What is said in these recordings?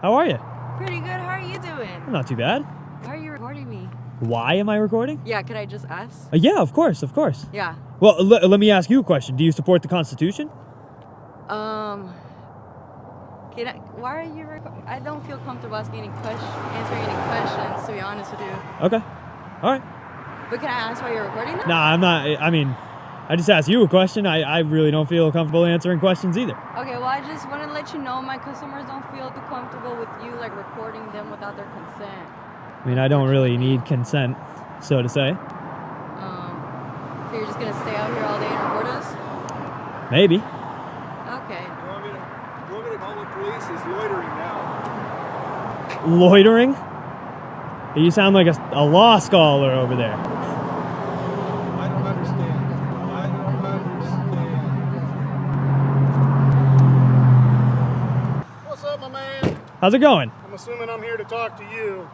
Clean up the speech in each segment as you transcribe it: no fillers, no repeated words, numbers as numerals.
How are you? Pretty good. How are you doing? I'm not too bad. Why are you recording me? Why am I recording? Yeah, could I just ask? Yeah, of course. Yeah. Well, let me ask you a question. Do you support the Constitution? Why are you recording? I don't feel comfortable answering any questions, to be honest with you. Okay. All right. But can I ask why you're recording now? Nah, I'm not. I mean, I just asked you a question. I really don't feel comfortable answering questions either. Okay, well, I just want to let you know my customers don't feel too comfortable with you, like, recording them without their consent. I mean, I don't really need consent, so to say. So you're just going to stay out here all day and record us? Maybe. Okay. You want me to call the police? He's loitering now. Loitering? You sound like a law scholar over there. I don't understand. What's up, my man? How's it going? I'm assuming I'm here to talk to you.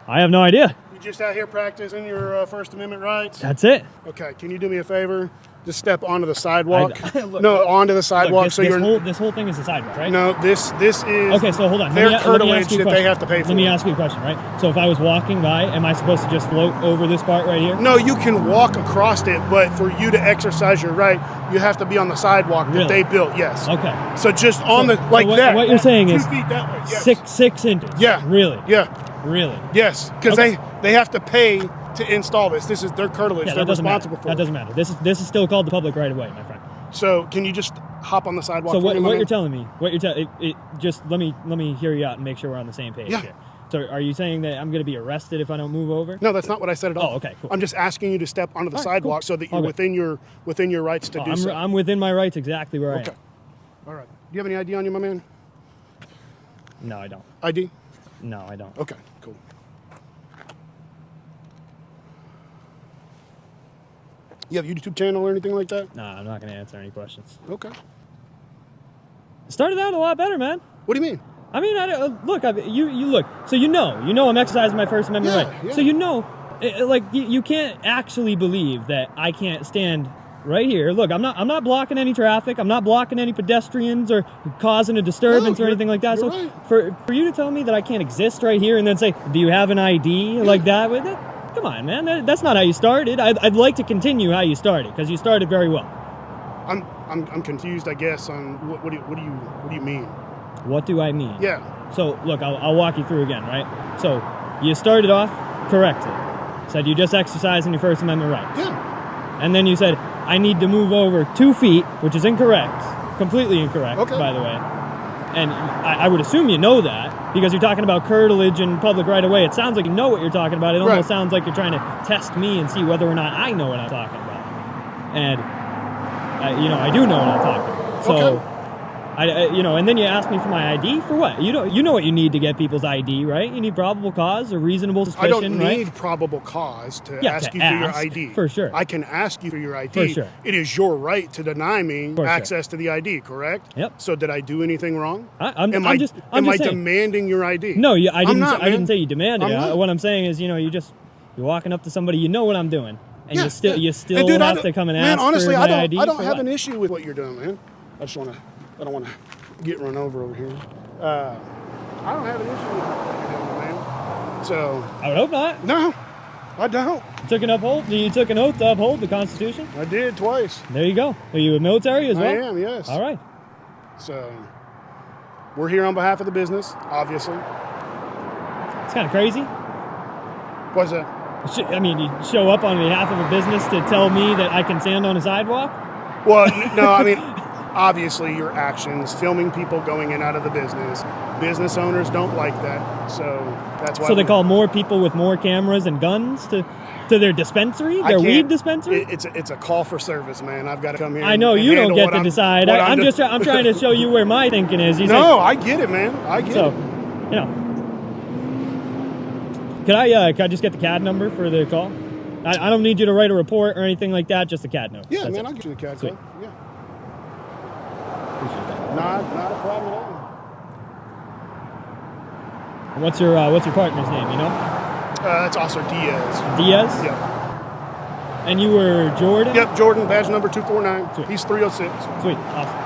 I have no idea. You just out here practicing your First Amendment rights? That's it. Okay, can you do me a favor? Just step onto the sidewalk. Look, no, onto the sidewalk. Look, this whole thing is a sidewalk, right? No, this is. Okay, so hold on. Their curtilage that they have to pay for. Let me ask you a question, right? So if I was walking by, am I supposed to just float over this part right here? No, you can walk across it, but for you to exercise your right, you have to be on the sidewalk that they built. Yes. Okay. So just on that. What you're saying 2 is feet that way. Yes. 6 inches. Yeah. Really? Yeah. Really? Yes, because they have to pay to install this. This is their curtilage. Yeah, They're responsible for for it. That doesn't matter. This is still called the public right of way, my friend. So can you just hop on the sidewalk? So for me, what man? you're telling me? Just let me hear you out and make sure we're on the same page here. So are you saying that I'm going to be arrested if I don't move over? No, that's not what I said at all. Oh, okay, cool. I'm just asking you to step onto the sidewalk so that you're within your rights to do so. I'm within my rights exactly where I am. All right. Do you have any ID on you, my man? No, I don't. ID? No, I don't. Okay, cool. You have a YouTube channel or anything like that? Nah, I'm not going to answer any questions. Okay. It started out a lot better, man. What do you mean? I mean, you look. So you know I'm exercising my First Amendment right. Yeah. So you can't actually believe that I can't stand right here. Look, I'm not blocking any traffic. I'm not blocking any pedestrians or causing a disturbance or anything like that. So right. for you to tell me that I can't exist right here and then say, "Do you have an ID?" like that with it? Come on, man. That's not how you started. I'd like to continue how you started because you started very well. I'm confused, I guess, on what do you mean? What do I mean? Yeah. So look, I'll walk you through again, right? So you started off correctly. Said you just exercising your First Amendment rights. Yeah. And then you said I need to move over 2 feet, which is incorrect, completely incorrect, by the way. And I would assume you know that because you're talking about curtilage and public right of way. It sounds like you know what you're talking about. It almost sounds like you're trying to test me and see whether or not I know what I'm talking about. And I do know what I'm talking about. So, and then you ask me for my ID for what? You know what you need to get people's ID, right? You need probable cause or reasonable suspicion, I don't need right? probable cause to ask to you for your ID. For sure. I can ask you for your ID. For sure. It is your right to deny me access to the ID, correct? Yep. So did I do anything wrong? I'm am I just demanding your ID? No, I didn't say you demanded it. What I'm saying is, you're walking up to somebody, you know what I'm doing, and you still dude, have to come and ask honestly, for my ID. I don't have an issue with what you're doing, man. I don't want to get run over here. I don't have an issue with what you're doing, man. So I would hope not. No, I don't. You took an oath to uphold the Constitution? I did twice. There you go. Are you a military as well? I am, yes. All right. So we're here on behalf of the business, obviously. It's kind of crazy. What's that? I mean, you show up on behalf of a business to tell me that I can stand on a sidewalk? Well, no, I mean, obviously your actions, filming people going in and out of the business owners don't like that, so that's why. So they call more people with more cameras and guns to their dispensary, their weed dispensary? It's a call for service, man. I've got to come here. I know you don't get to decide. I'm trying to show you where my thinking is. I get it, man. I get it. Could I just get the CAD number for the call? I don't need you to write a report or anything like that, just a CAD note. Yeah, man, I'll get you the CAD code. Yeah. Not a problem at all. What's your partner's name, you know? That's Officer Diaz. Diaz? Yep. And you were Jordan? Yep, Jordan, badge number 249. Sweet. He's 306. Sweet, awesome.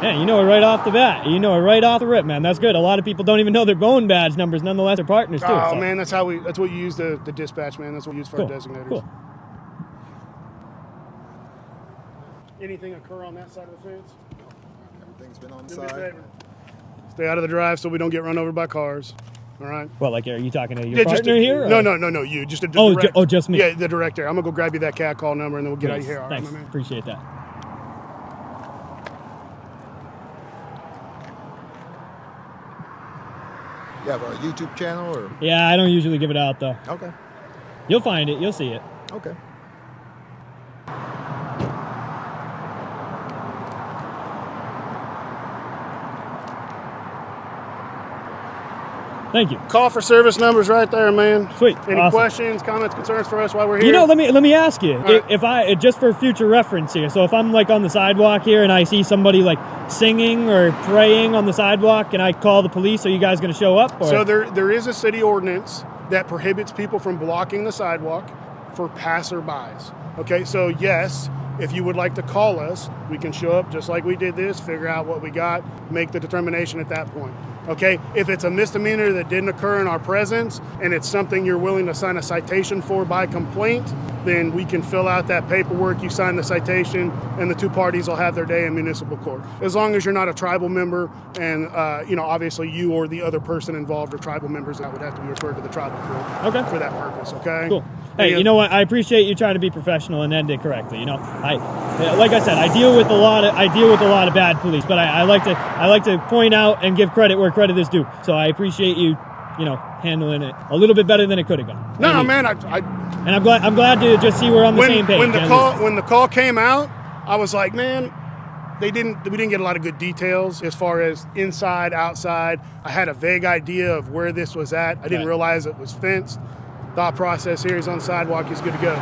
Yeah, you know it right off the bat. You know it right off the rip, man. That's good. A lot of people don't even know their own badge numbers. Nonetheless, they're partners too. Oh so. man, that's what you use the dispatch, man. That's what we use for our designators. Cool. Anything occur on that side of the fence? Everything's been on Do me a side. favor. Stay out of the drive so we don't get run over by cars. All right. Well, like, are you talking to your partner here? Or? No, you. Just a Oh, direct, just me. Yeah, the director. I'm gonna go grab you that cat call number and then we'll get out of here. All right, Thanks. my man? Appreciate that. You have a YouTube channel or? Yeah, I don't usually give it out though. Okay. You'll find it. You'll see it. Okay. Thank you. Call for service numbers right there, man. Sweet. Any Awesome. questions, comments, concerns for us while we're here? You know, let me ask you, right. if I just for future reference here. So if I'm like on the sidewalk here and I see somebody like singing or praying on the sidewalk, and I call the police, are you guys going to show up? Or? So there is a city ordinance that prohibits people from blocking the sidewalk for passerbys. Okay, so yes, if you would like to call us, we can show up just like we did this, figure out what we got, make the determination at that point. Okay, if it's a misdemeanor that didn't occur in our presence and it's something you're willing to sign a citation for by complaint, then we can fill out that paperwork, you sign the citation, and the two parties will have their day in municipal court. As long as you're not a tribal member and, obviously you or the other person involved are tribal members, that would have to be referred to the tribal court for that purpose, okay? Cool. Hey, you know what? I appreciate you trying to be professional and end it correctly. You know, like I said, I deal with a lot of bad police, but I like to point out and give credit where credit is due. So I appreciate you, handling it a little bit better than it could have gone. No, man, and I'm glad to just see we're on the same page. When the call came out, I was like, man, we didn't get a lot of good details as far as inside, outside. I had a vague idea of where this was at. I didn't realize it was fenced. Thought process here is on the sidewalk, is good to go.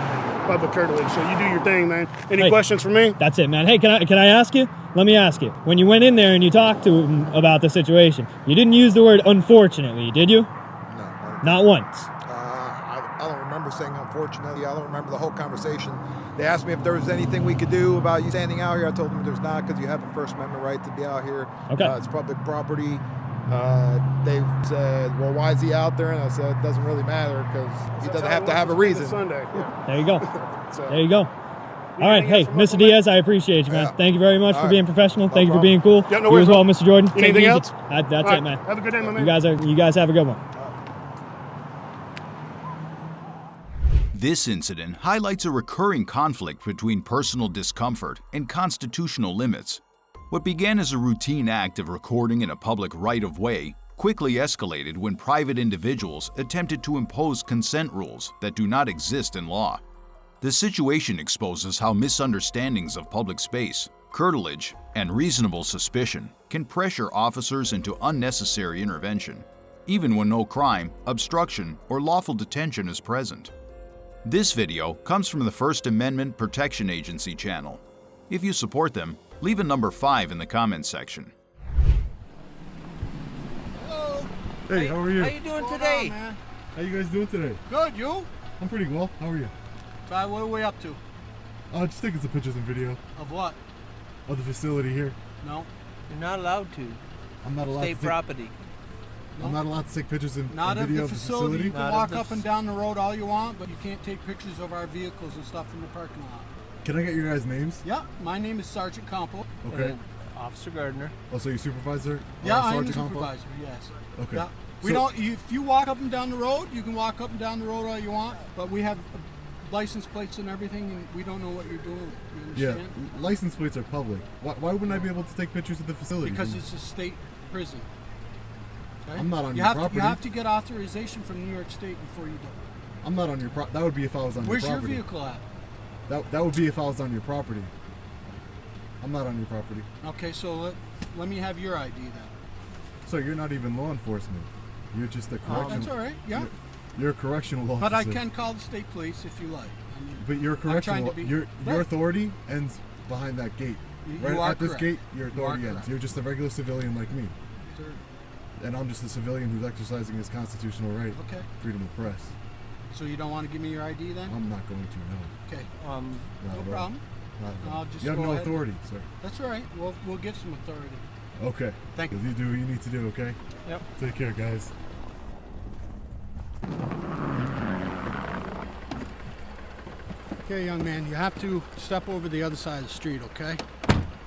Public curtilage. So you do your thing, man. Any questions for me? That's it, man. Hey, can I ask you? Let me ask you. When you went in there and you talked to him about the situation, you didn't use the word unfortunately, did you? No. Not once. I don't remember saying unfortunately. I don't remember the whole conversation. They asked me if there was anything we could do about you standing out here. I told them there's not, because you have a First Amendment right to be out here. Okay. It's public property. They said, well, why is he out there? And I said, it doesn't really matter because he doesn't have to have a reason. Sunday. Yeah. There you go. So, there you go. All right. Hey, Mr. Diaz, I appreciate you, man. Yeah. Thank you very much for being professional. No Thank you for problem. being cool. Yeah, no you worries, as well, Mr. Jordan. Take it Anything easy. else? That's All it, right. man. Have a good day, my man. You guys have a good one. This incident highlights a recurring conflict between personal discomfort and constitutional limits. What began as a routine act of recording in a public right-of-way quickly escalated when private individuals attempted to impose consent rules that do not exist in law. The situation exposes how misunderstandings of public space, curtilage, and reasonable suspicion can pressure officers into unnecessary intervention, even when no crime, obstruction, or lawful detention is present. This video comes from the First Amendment Protection Agency channel. If you support them, leave a number 5 in the comments section. Hello. Hey, how are you? How you doing today? How you guys doing today? Good, you? I'm pretty well. How are you? What are we up to? Just taking some pictures and video Of what? of the facility here. No, you're not allowed to. I'm not allowed State to take, property. I'm not allowed to take pictures and Not of video the of the facility. facility. You can Not walk of the up and down the road all you want, but you can't take pictures of our vehicles and stuff in the parking lot. Can I get your guys' names? Yeah, my name is Sergeant Campo. Okay. And Officer Gardner. Also, your supervisor? Yeah, I am the Sergeant Campo? supervisor. Yes. Okay. Yeah. We So- don't. If you walk up and down the road, you can walk up and down the road all you want, but we have license plates and everything, and we don't know what you're doing. You Yeah, understand? license plates are public. Why wouldn't I be able to take pictures of the facility? Because it's a state prison. Okay? I'm not on you your have property. To, you have to get authorization from New York State before you do. I'm not on your property. That would be if I was on Where's your your property. vehicle at? That would be if I was on your property. I'm not on your property. Okay, so let me have your ID then. So you're not even law enforcement. You're just a correctional. That's all right. Yeah. You're a correctional officer. But I can call the state police if you like. I mean, But you're a correctional. Your Right. authority ends behind that gate. You Right are at this correct. gate, your You authority are ends. correct. You're just a regular civilian like me, Sir. and I'm just a civilian who's exercising his constitutional right, Okay. freedom of press. So you don't want to give me your ID then? I'm not going to know. Okay. Not No at all. problem. I'll just You have go no ahead. authority, sir. That's all right. We'll get some authority. Okay. Thank you. You do what you need to do, okay? Yep. Take care, guys. Okay, young man, you have to step over the other side of the street, okay?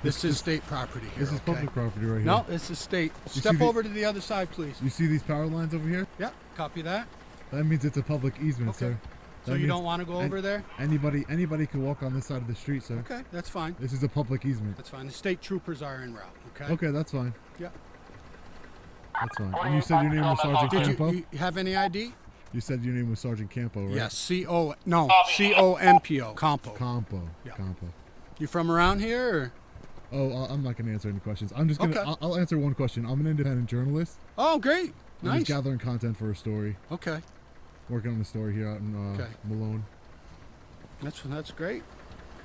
This is state property here, This is okay? public property right here. No, this is state. see Step the- over to the other side, please. You see these power lines over here? Yep, copy that. That means it's a public easement, Okay. sir. So That you means don't want to go over there? Anybody can walk on this side of the street, sir. Okay, that's fine. This is a public easement. That's fine. The state troopers are en route, okay? Okay, that's fine. Yep. That's fine. And you said your name was Sergeant Did Campo? you have any ID? You said your name was Sergeant Campo, right? Yes, C-O-M-P-O, Campo. Campo. Yeah. Campo. You from around here, or? Oh, I'm not going to answer any questions. I'm just going to. Okay. I'll answer one question. I'm an independent journalist. Oh, great. I'm Nice. just gathering content for a story. Okay, Working on a story here out in Okay. Malone. that's great.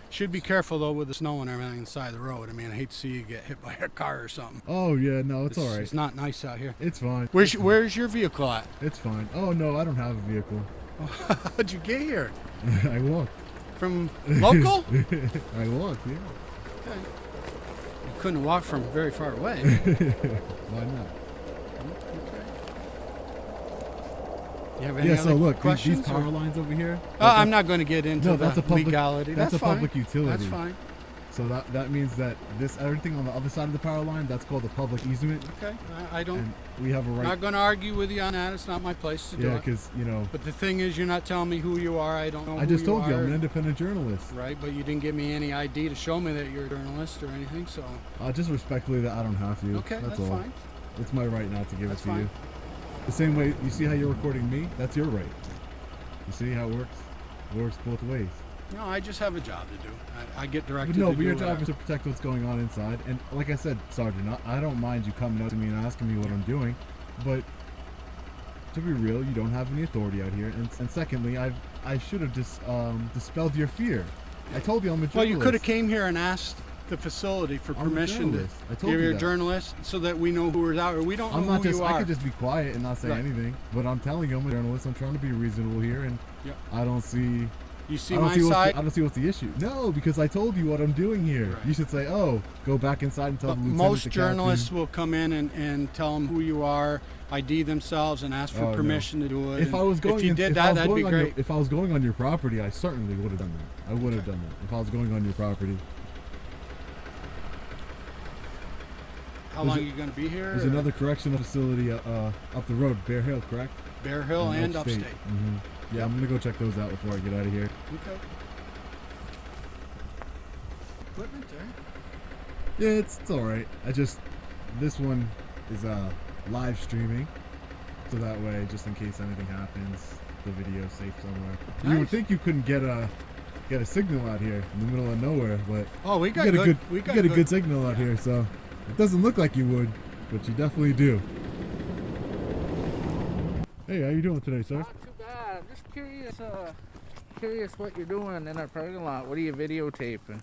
Should be careful though with the snow and everything inside the road. I mean, I hate to see you get hit by a car or something. Oh yeah, no, it's all right. It's not nice out here. It's fine. Where's your vehicle at? It's fine. Oh no, I don't have a vehicle. How'd you get here? I walked. From local? I walked. Yeah. Okay. You couldn't walk from very far away. Why not? You have any Yeah. other So look, questions? these power or- lines over here. I'm not going to get into No, the that's a public legality. That's a fine. public utility. That's fine. So that means that everything on the other side of the power line, that's called a public easement, Okay, I don't. and we have a right. Not going to argue with you on that. It's not my place to do Yeah, it. because But the thing is, you're not telling me who you are. I don't know. I just told you I'm are. an independent journalist. Right, but you didn't give me any ID to show me that you're a journalist or anything. So Just respectfully that I don't have to. okay, that's that's all. fine. It's my right not to give That's it to fine. you. The same way you see how you're recording me, that's your right. You see how it works? It works both ways. No, I just have a job to do. I get directed But no, to but do your job whatever. is to protect what's going on inside. And like I said, Sergeant, I don't mind you coming up to me and asking me what I'm doing, but to be real, you don't have any authority out here. And secondly, I should have just dispelled your fear. I told you I'm a journalist. Well, you could have came here and asked the facility for I'm a permission to. journalist. I told You're you a that. journalist, so that we know who is out, or we don't I'm know not who just. you I are. could just be quiet and not say Right. anything. But I'm telling you, I'm a journalist. I'm trying to be reasonable here, and Yep. I don't see. You see I don't my see side. I don't see what's the issue. No, because I told you what I'm doing here. Right. You should say, "Oh, go back inside and tell But the lieutenant." most the journalists captain." will come in and tell them who you are, ID themselves, and ask for Oh, no. permission to do it. If And I was going, if you did if I that, was that'd be going on great. if I was going on your property, I certainly would have done that. I would have done that if I was going on your property. How long are you going to be here? There's or another correctional facility up the road, Bear Hill, correct? Bear Hill and upstate. hmm Yeah, I'm gonna go check those out before I get out of here. Okay. Equipment there. Yeah, it's all right. This one is live streaming, so that way, just in case anything happens, the video's safe somewhere. You would Nice. think you couldn't get a signal out here in the middle of nowhere, but Oh, we got you good. you get a good signal out here, so it doesn't look like you would, but you definitely do. Hey, how you doing today, sir? Not too bad. I'm just curious what you're doing in our parking lot. What are you videotaping?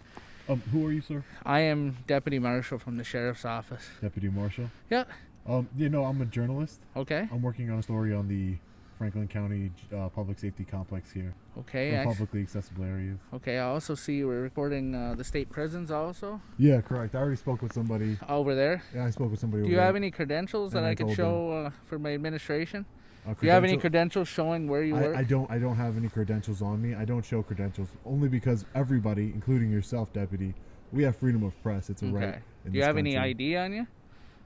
Who are you, sir? I am Deputy Marshal from the Sheriff's Office. Deputy Marshal. Yeah. I'm a journalist. Okay. I'm working on a story on the Franklin County Public Safety Complex here. Okay. In publicly accessible areas. Okay. I also see you were recording the state prisons also Yeah, correct. I already spoke with somebody. over there. Yeah, I spoke with somebody. Do over you there. have any credentials that And I I could told show for my administration? A Do you have any credential? credentials showing where you work? I don't have any credentials on me. I don't show credentials only because everybody, including yourself, deputy, we have freedom of press. It's a right. Okay. in Do you this have any country. ID on you?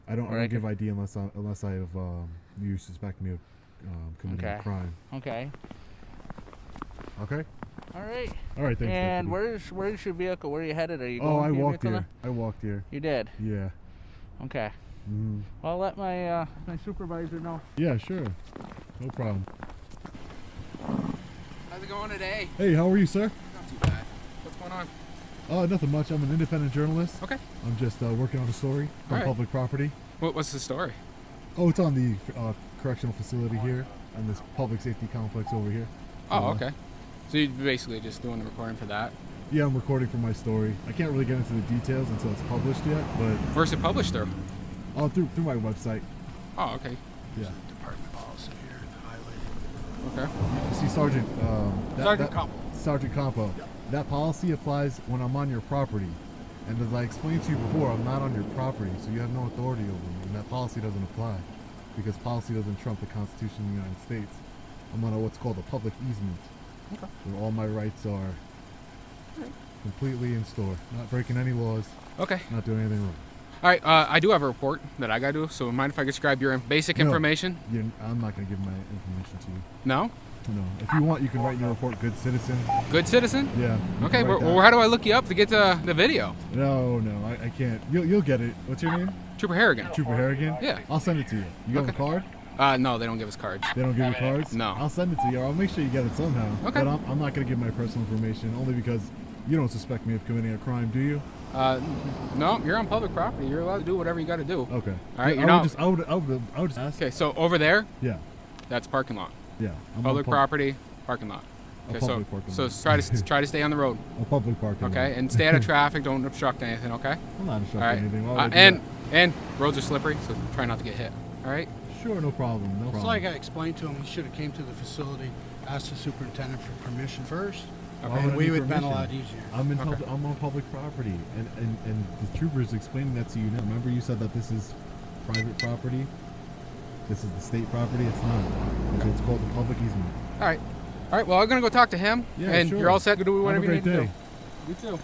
I don't or I give ID unless I have you suspect me of committing Okay. a crime. Okay. Okay. All right. All right. Thanks. And deputy. where's your vehicle? Where are you headed? Are you Oh, going I to your walked vehicle here. I walked here. now? You did. Yeah. Okay. hmm Well, I'll let my my supervisor know. Yeah. Sure. No problem. How's it going today? Hey, how are you, sir? Not too bad. What's going on? Nothing much. I'm an independent journalist. Okay. I'm just working on a story on Alright. public property. What's the story? Oh, it's on the correctional facility here and this public safety complex over here. Oh, okay. So you're basically just doing the recording for that. Yeah, I'm recording for my story. I can't really get into the details until it's published yet, but Where's it published through? through my website. Oh, okay. Yeah. Department policy here, highlighted. Okay. You see Sergeant Sergeant Campo. Sergeant Campo. that policy applies when I'm on your property. And as I explained to you before, I'm not on your property, so you have no authority over me, and that policy doesn't apply because policy doesn't trump the Constitution of the United States. I'm on what's called a public easement, where all my rights are completely in store. Not breaking any laws. Okay. Not doing anything wrong. All right. I do have a report that I got to do. So mind if I just grab your basic information? I'm not going to give my information to you. No? No. If you want, you can write in your report, good citizen. Good citizen? Yeah. Okay. Well, how do I look you up to get the video? No, I can't. You'll get it. What's your name? Trooper Harrigan. Trooper Harrigan? Yeah. I'll send it to you. You have a card? No, they don't give us cards. They don't give you cards? No. I'll send it to you. I'll make sure you get it somehow. Okay. But I'm not going to give my personal information only because you don't suspect me of committing a crime, do you? No, you're on public property. You're allowed to do whatever you got to do. Okay. All right. I would just ask. Okay. So over there. Yeah. That's parking lot. Yeah. Public property, parking lot. Okay. Public parking lot. So try to stay on the road. A public parking lot. Okay. And stay out of traffic. Don't obstruct anything. Okay. I'm not obstructing anything. And roads are slippery, so try not to get hit. All right. Sure, no problem. No problem. It's like I explained to him, he should have came to the facility, asked the superintendent for permission first, and we would have been a lot easier. I'm on public property, and the trooper's explaining that to you now. Remember, you said that this is private property. This is the state property. It's not. It's called the public easement. All right. Well, I'm gonna go talk to him. Yeah, and sure. You're all set to do whatever you need to do. You too.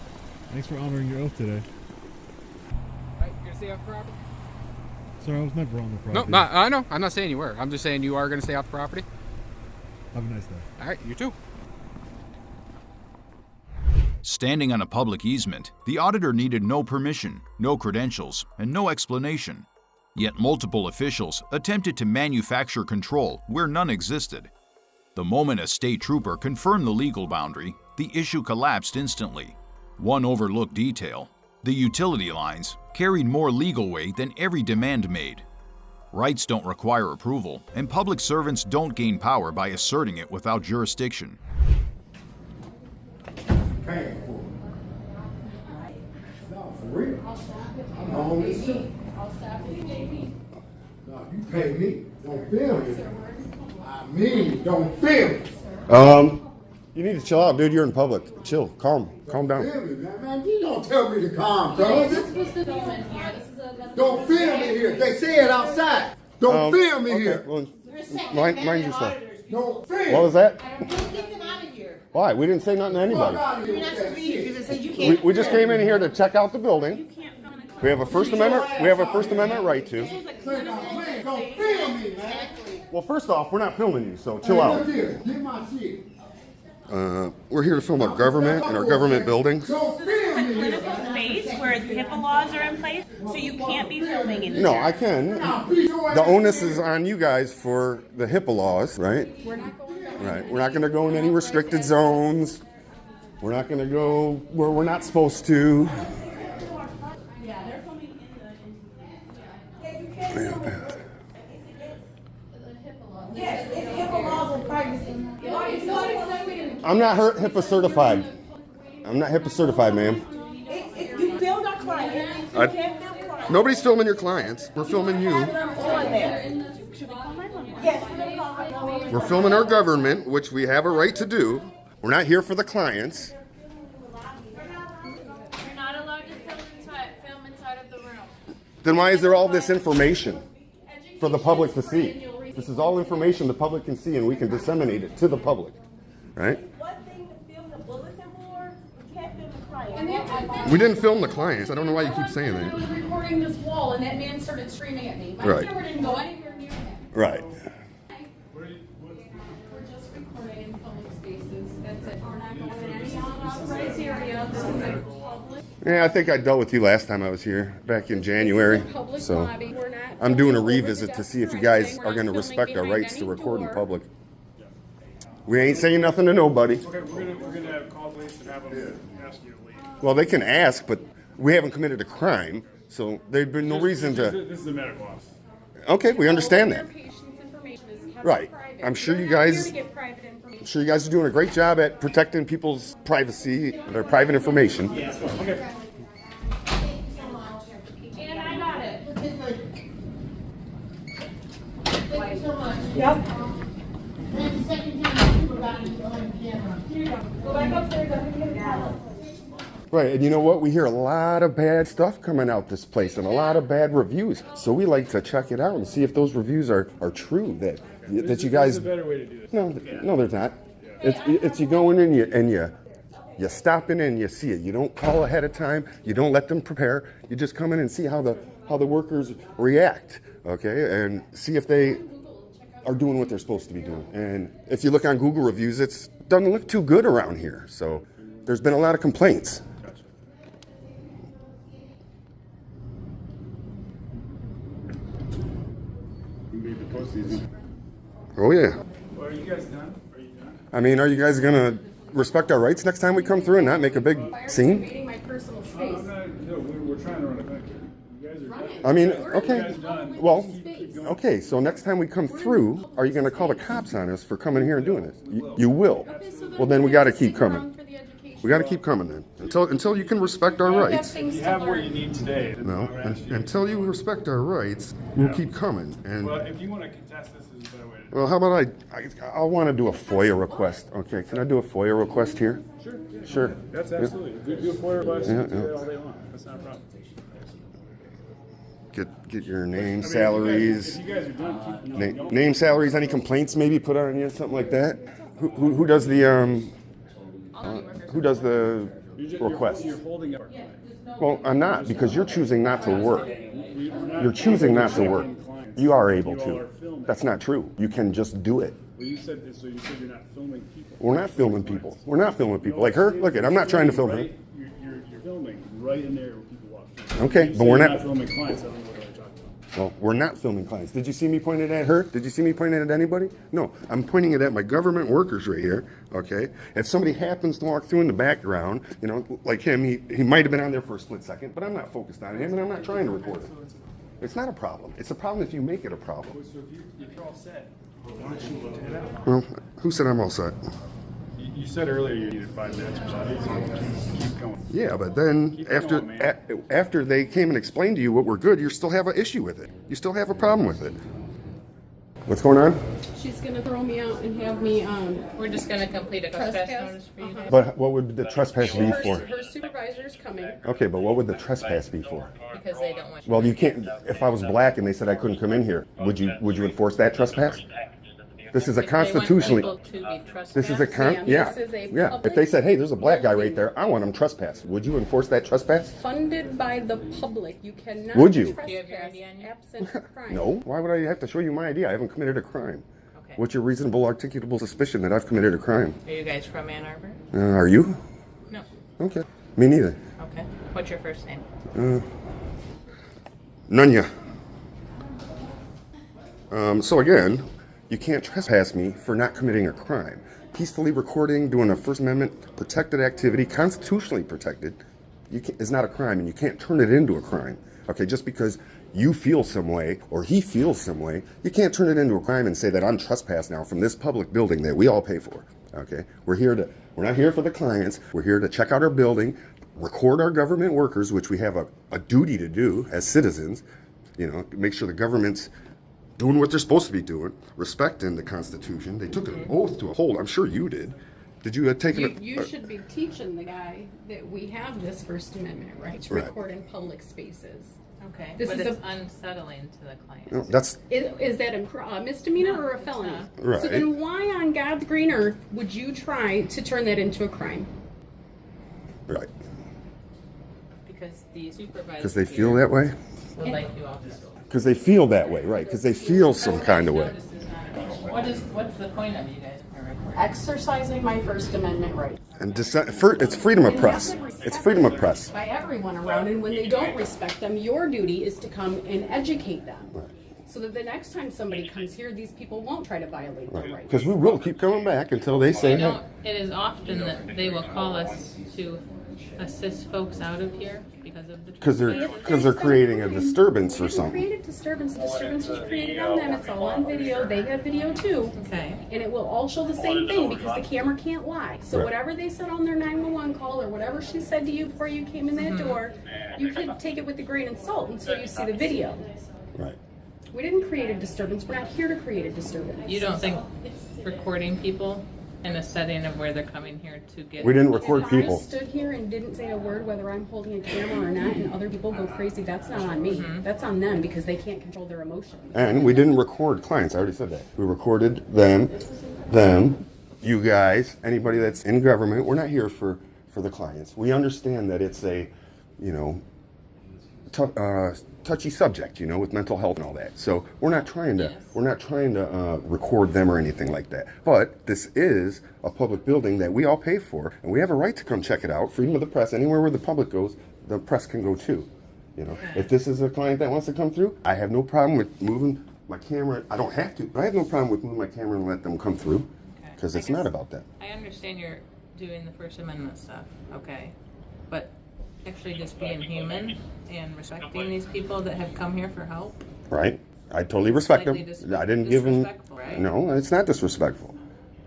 Thanks for honoring your oath today. All right, you gonna stay off the property? Sir, I was never on the property. No, I know. I'm not saying you were. I'm just saying you are gonna stay off the property. Have a nice day. All right, you too. Standing on a public easement, the auditor needed no permission, no credentials, and no explanation. Yet multiple officials attempted to manufacture control where none existed. The moment a state trooper confirmed the legal boundary, the issue collapsed instantly. One overlooked detail: the utility lines carried more legal weight than every demand made. Rights don't require approval, and public servants don't gain power by asserting it without jurisdiction. Paying for it. No, for real. I'm on this too. No, you pay me. Don't film me. I mean, don't film me. You need to chill out, dude. You're in public. Chill. Calm down. Film me, man. You don't tell me to calm down. You're not supposed to film in here. Don't film me here. They say it outside. Don't film me here. Well, mind yourself. Don't film. What was that? Get them out of here. Why? We didn't say nothing to anybody. You're not supposed to be here because it says you can't. We just came in here to check out the building. We have a First Amendment. We have a First Amendment right to. Don't film me, man. Well, first off, we're not filming you, so chill out. Get my shit. We're here to film our government and our government buildings. Don't film me here. Clinical space where HIPAA laws are in place, so you can't be filming in No, here. I can. The onus is on you guys for the HIPAA laws, right? Right. We're not going to go in any restricted zones. We're not going to go where we're not supposed to. Yeah, they're filming Yes, it's HIPAA laws and privacy. I'm not HIPAA certified. I'm not HIPAA certified, ma'am. If you filmed our clients, you can't film clients. Nobody's filming your clients. We're filming you. Yes, We're filming our government, which we have a right to do. We're not here for the clients. You're not allowed to film inside of the room. Then why is there all this information for the public to see? This is all information the public can see, and we can disseminate it to the public, right? one thing to film the bulletin board, you can't film the clients. We didn't film the clients. I don't know why you keep saying I was that. recording this wall, and that man started screaming at me. My Right. camera didn't go anywhere near him. Right. We're just recording in public spaces. That's it. We're not going in any unauthorized area. This is a public. Yeah, I think I dealt with you last time I was here, back in January. Public So lobby. We're not I'm doing a over the revisit to desk see if you or guys anything. are We're going to not respect our filming rights to behind record in any public. We ain't saying nothing to nobody. Okay, we're gonna call police and have them ask you to leave. Well, they can ask, but we haven't committed a crime, so there'd be no reason to. This is a medical office. Okay, we understand that. Patient's information is kept Right. private. I'm sure We're you not here guys. to get private information. I'm sure you guys are doing a great job at protecting people's privacy, their private information. Yeah, that's fine. Okay. And I got it. Thank you so much. Yep. That's the second time. Right, and you know what? We hear a lot of bad stuff coming out this place and a lot of bad reviews. So we like to check it out and see if those reviews are true. That you guys. There's a better way to do this. No, there's not. It's you go in and you stop in and you see it. You don't call ahead of time. You don't let them prepare. You just come in and see how the workers react, okay, and see if they are doing what they're supposed to be doing. And if you look on Google reviews, it doesn't look too good around here. So there's been a lot of complaints. Oh yeah. Well, are you guys done? Are you done? I mean, are you guys gonna respect our rights next time we come through and not make a big scene? Invading my personal space. No, we're trying to run it back here. You guys are done. I mean, You okay. guys done. Well, okay. So next time we come through, are you gonna call the cops on us for coming here and doing this? You will. Well, then we got to keep coming. We got to keep coming then until you can respect our rights. You have what you need today. No, until you respect our rights, we'll keep coming. And Well, if you want to contest this, is a better way to do well, how about I want to do a FOIA request. Okay, can I do a FOIA request here? it. Sure. Yeah. Sure. That's absolutely. Do a FOIA request. Yeah, Do that yeah. all day long. That's not a problem. Get your name, If salaries, you guys are done, keep going. name, salaries, any complaints maybe put on you, something like that. Who does the request? You're holding up. Well, I'm not, because you're choosing not to work. You're choosing not to work. You are able to. That's not true. You can just do it. Well, you said this, so you said you're not filming people. We're not filming people. We're not filming people. Like her, look it, I'm not trying to film her. You're filming right in there where people walk. Okay, You but say we're you're not. filming clients. I don't know what I'm talking about. Well, we're not filming clients. Did you see me pointing at her? Did you see me pointing at anybody? No, I'm pointing it at my government workers right here, okay? If somebody happens to walk through in the background, you know, like him, he might have been on there for a split second, but I'm not focused on him and I'm not trying to record it. It's not a problem. It's a problem if you make it a problem. So if you're all set, why don't you look it out? Well, who said I'm all set? You said earlier you needed 5 minutes or something, so keep going. Yeah, but then Keep after going, man. after they came and explained to you what we're good, you still have an issue with it. You still have a problem with it. What's going on? She's gonna throw me out and have me, We're just gonna complete a trespass Trespass? notice for you guys. But what would the trespass be for? her supervisor's coming. Okay, but what would the trespass be for? Because they don't want you. Well, you can't. If I was black and they said I couldn't come in here, would you enforce that trespass? This is a constitutionally. They want people to be trespassed. This is a This is a yeah. If public they said, hey, there's a black guy right there, I want him trespassed. Would you enforce that trespass? Funded by the public. You cannot Would you? trespass Do you have your ID on you? absent crime. No. Why would I have to show you my ID? I haven't committed a crime. Okay. What's your reasonable articulable suspicion that I've committed a crime? Are you guys from Ann Arbor? Are you? No. Okay. Me neither. Okay. What's your first name? Nunya. So again, you can't trespass me for not committing a crime. Peacefully recording, doing a First Amendment protected activity, constitutionally protected, is not a crime, and you can't turn it into a crime. Okay, just because you feel some way or he feels some way, you can't turn it into a crime and say that I'm trespassed now from this public building that we all pay for. Okay, we're not here for the clients. We're here to check out our building, record our government workers, which we have a duty to do as citizens. You know, make sure the government's doing what they're supposed to be doing, respecting the Constitution. They took an oath to uphold. I'm sure you did. Did you take it? You should be teaching the guy that we have this First Amendment right to Right. record in public spaces. Okay. This but is it's unsettling to the client. No, that's Is that a misdemeanor or a felony? Right. So then why on God's green earth would you try to turn that into a crime? right. Because the supervisor. Because they feel that way? Would like you off the school. Because they feel that way, right? Because they feel some kind of way. What's the point of you guys recording? Exercising my First Amendment right. And it's freedom of press. It's freedom of press. By everyone around, and when they don't respect them, your duty is to come and educate them. So that the next time somebody comes here, these people won't try to violate their rights. Because we will keep coming back until they say, hey. It is often that they will call us to assist folks out of here because of the. Because they're creating a disturbance or We didn't something. create a disturbance. The disturbance was created on them. It's all on video. They have video too. Okay. And it will all show the same thing because the camera can't lie. So Right. whatever they said on their 911 call or whatever she said to you before you came in that door, you can take it with a grain of salt until you see the video. Right. We didn't create a disturbance. We're not here to create a disturbance. You don't think recording people in a setting of where they're coming here to get. We didn't record If I people. stood here and didn't say a word whether I'm holding a camera or not, and other people go crazy, that's not on me. That's on them because they can't control their emotions. And we didn't record clients. I already said that. We recorded them, you guys, anybody that's in government. We're not here for the clients. We understand that it's a, touchy subject, with mental health and all that. So we're not trying to record them or anything like that. But this is a public building that we all pay for, and we have a right to come check it out. Freedom of the press. Anywhere where the public goes, the press can go too. If this is a client that wants to come through, I have no problem with moving my camera. I don't have to, but I have no problem with moving my camera and let them come through, because it's not about that. I understand you're doing the First Amendment stuff, okay, but actually just being human and respecting these people that have come here for help. Right? I totally respect them. I didn't give them. Right? No, it's not disrespectful.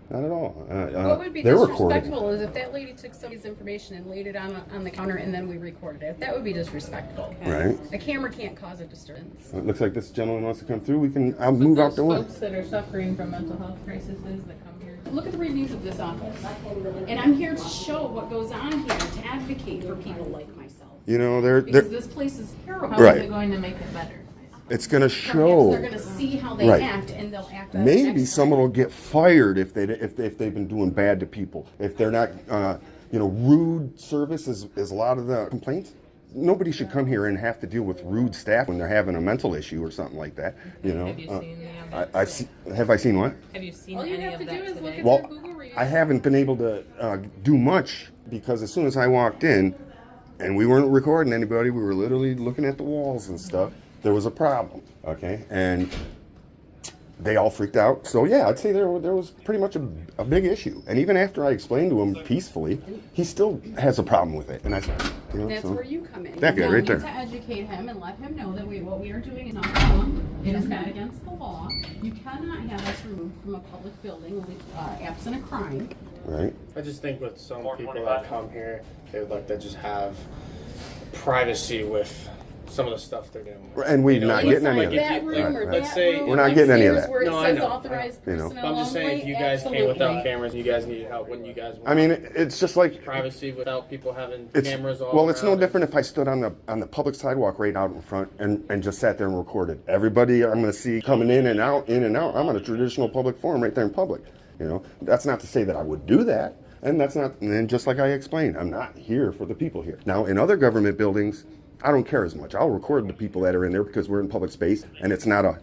Not at all. What would be they're disrespectful recording. is if that lady took somebody's information and laid it on the counter and then we recorded it. That would be disrespectful. Right. A camera can't cause a disturbance. It looks like this gentleman wants to come through. I'll move out the way. Folks that are suffering from mental health crises that come here. Look at the reviews of this office. And I'm here to show what goes on here, to advocate for people like myself. Because this place is terrible. How is it going to make it better? It's going to show. They're going to see how they act, and they'll act. Maybe someone will get fired if they've been doing bad to people. If they're not, rude service is a lot of the complaints. Nobody should come here and have to deal with rude staff when they're having a mental issue or something like that. Have you seen Have I seen what? Have you seen All you any have of to that do is look today? at Well, their Google reviews. I haven't been able to do much because as soon as I walked in, and we weren't recording anybody, we were literally looking at the walls and stuff. There was a problem, okay, and they all freaked out. So yeah, I'd say there was pretty much a big issue. And even after I explained to him peacefully, he still has a problem with it. And I said, That's where you come in. That guy Now right we there. need to educate him and let him know that what we are doing is not wrong. It is not against the law. You cannot have us removed from a public building absent a crime. Right. I just think with some people that come here, they would like to just have privacy with some of the stuff they're doing. And we're not getting any of that that. room or Let's that say room we're not getting any of upstairs that. Where it No, I says know. authorized You know. personnel I'm just saying, if only, you guys came absolutely. without cameras and you guys needed help, wouldn't you guys want I mean, it's just like privacy without people having it's cameras all well, it's no around? different if I stood on the public sidewalk right out in front and just sat there and recorded. Everybody I'm going to see coming in and out. I'm on a traditional public forum right there in public. That's not to say that I would do that. And that's not, and then just like I explained, I'm not here for the people here. Now, in other government buildings, I don't care as much. I'll record the people that are in there because we're in public space and it's not a,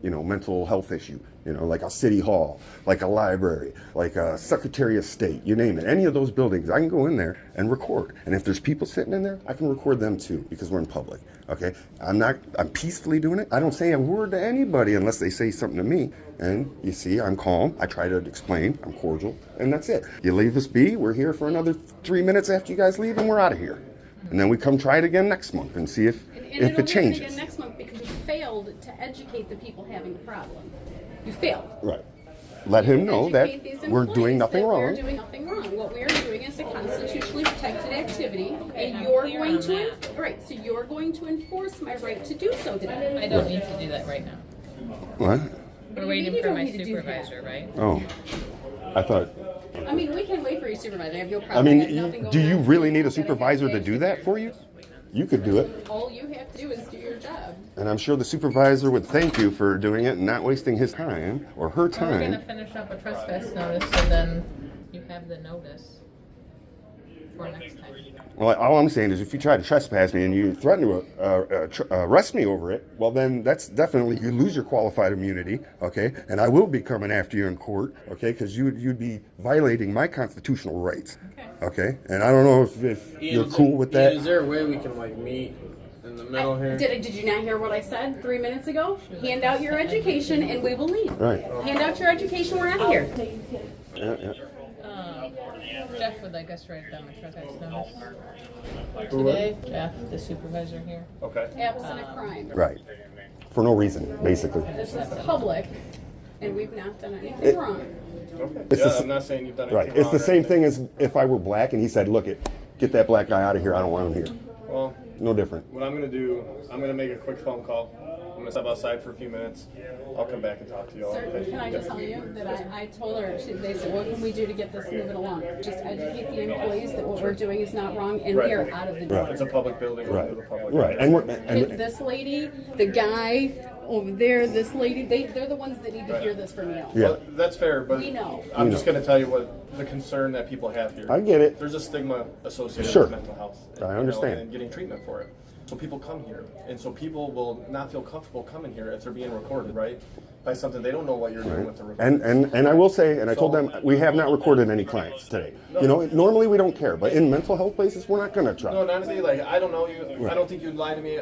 mental health issue, like a city hall, like a library, like a Secretary of State, you name it. Any of those buildings, I can go in there and record. And if there's people sitting in there, I can record them too because we're in public, okay? I'm peacefully doing it. I don't say a word to anybody unless they say something to me. And you see, I'm calm. I try to explain. I'm cordial. And that's it. You leave us be. We're here for another 3 minutes after you guys leave and we're out of here. And then we come try it again next month and see if it'll it changes. Again next month because you failed to educate the people having the problem. You failed. Right. Let him know that Educate these we're doing employees nothing that wrong. We're doing nothing wrong. What we are doing is a constitutionally protected activity, Okay, and I'm you're clear going on to that. right. So you're going to enforce my right to do so today. I don't need to do that right now. What? We're waiting for my supervisor, right? Oh. I thought. I mean, we can wait for your supervisor. I have no I problem. have mean, nothing do going you on. really need a supervisor to do that for you? You could do it. All you have to do is do your job. And I'm sure the supervisor would thank you for doing it and not wasting his time or her We're going to time. finish up a trespass notice, so then you have the notice for next time. Well, all I'm saying is if you try to trespass me and you threaten to arrest me over it, well, then that's definitely, you lose your qualified immunity, okay? And I will be coming after you in court, okay? Because you'd be violating my constitutional rights, okay? And I don't know if you're cool with that. Is there a way we can meet in the middle here? Did you not hear what I said 3 minutes ago? Hand out your education and we will leave. Right. Hand out your education, we're out of here. Yeah. Jeff would like us to write down the trespass notice today. Jeff, the supervisor here. Okay. Absent a crime. Right. For no reason, basically. This is public, and we've not done anything wrong. It's Yeah, the s- I'm not saying you've done Right. anything It's the wrong or same anything. thing as if I were black and he said, look, get that black guy out of here. I don't want him here. Well, No different. what I'm going to do, I'm going to make a quick phone call I'm gonna step outside for a few minutes. I'll come back and talk to you all. Sir, can I just tell you that I told her, they said, what can we do to get this moving along? Just educate the employees that what we're doing is not wrong, and we are out of the door. It's a public building. Right. The public. Right. And This lady, the guy over there, this lady, they're the ones that need to hear this from you. Yeah. Well, that's fair, but We know. I'm just going to tell you what the concern that people have here. I get it. There's a stigma associated Sure. with mental health. I understand. And getting treatment for it. So people come here, and so people will not feel comfortable coming here if they're being recorded, right? By something they don't know what you're doing with the recording. And I will say, and I told them, we have not recorded any clients today. You know, normally we don't care, but in mental health places, we're not going to try. No, honestly, like, I don't know you. Right. I don't think you'd lie to me.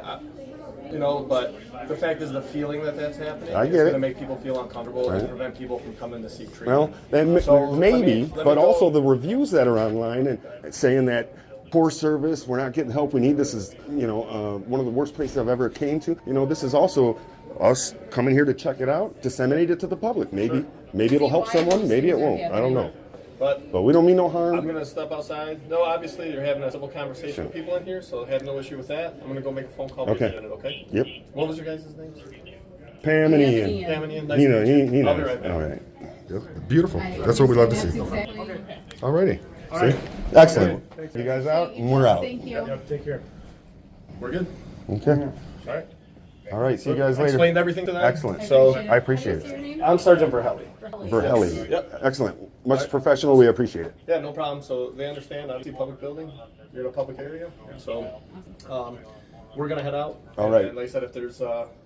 You know, but the fact is the feeling that's happening I is get going it. to make people feel uncomfortable Right. and prevent people from coming to seek Well, treatment. then maybe, let me but go. also the reviews that are online and saying that poor service, we're not getting help we need. This is, you know, one of the worst places I've ever came to. You know, this is also us coming here to check it out, disseminate it to the public. Maybe it'll help someone, maybe it won't. I don't know. But we don't mean no harm. I'm going to step outside. No, obviously, you're having a civil conversation with people in here, so I have no issue with that. I'm going to go make a phone call Okay. in a minute, okay? Yep. What was your guys' names? Pam and Ian. Pam and Ian. Nice to meet you. Nina. I'll be right back. All right. Yep. Beautiful. That's what we love to see. Alrighty. All See? right. Excellent. Thanks. You guys out? And we're out. Thank you. Yep, take care. We're good? Okay. All right. All right. See you guys later. Explained everything to them? Excellent. So I appreciate it. I'm Sergeant Verhelli. Verhelli. Yep. Excellent. Much professional. We appreciate it. Yeah, no problem. So they understand, obviously, public building. You're in a public area. So we're going to head out. All right. And like I said, if there's...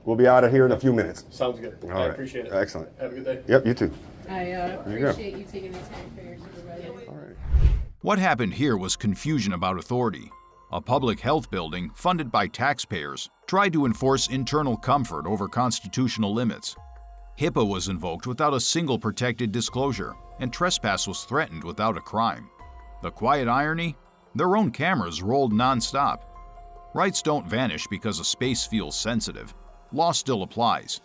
We'll be out of here in a few minutes. Sounds good. All I right. appreciate it. Excellent. Have a good day. Yep, you too. I you go. appreciate you taking the time for your supervisor. What happened here was confusion about authority. A public health building, funded by taxpayers, tried to enforce internal comfort over constitutional limits. HIPAA was invoked without a single protected disclosure, and trespass was threatened without a crime. The quiet irony? Their own cameras rolled nonstop. Rights don't vanish because a space feels sensitive. Law still applies.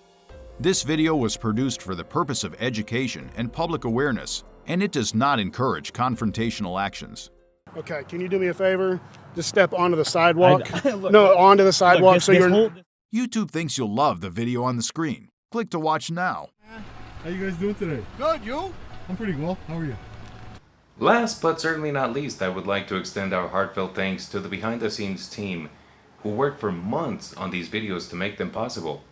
This video was produced for the purpose of education and public awareness, and it does not encourage confrontational actions. Okay, can you do me a favor? Just step onto the sidewalk. No, onto the sidewalk so you're... YouTube thinks you'll love the video on the screen. Click to watch now. How you guys doing today? Good, you? I'm pretty well. How are you? Last but certainly not least, I would like to extend our heartfelt thanks to the behind-the-scenes team who worked for months on these videos to make them possible.